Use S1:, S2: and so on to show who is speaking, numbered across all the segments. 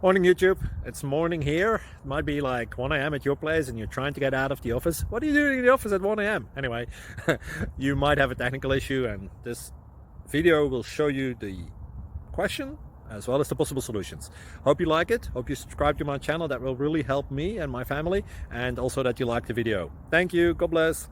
S1: Morning YouTube, it's morning here. It might be like 1 a.m. at your place and you're trying to get out of the office. What are you doing in the office at 1 a.m.? Anyway, you might have a technical issue and this video will show you the question as well as the possible solutions. Hope you like it, hope you subscribe to my channel. That will really help me and my family, and also that you like the video. Thank you, God bless.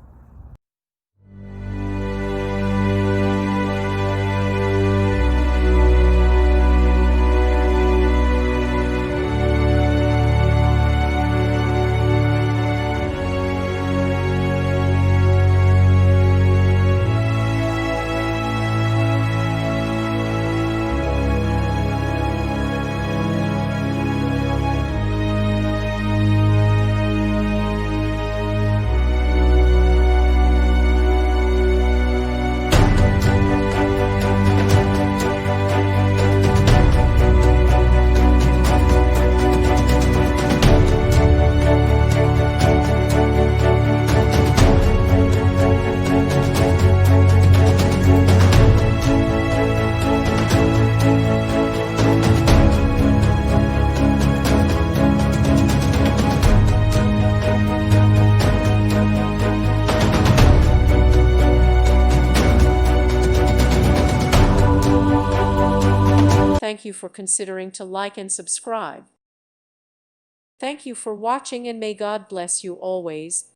S2: Thank you for considering to like and subscribe. Thank you for watching, and may God bless you always.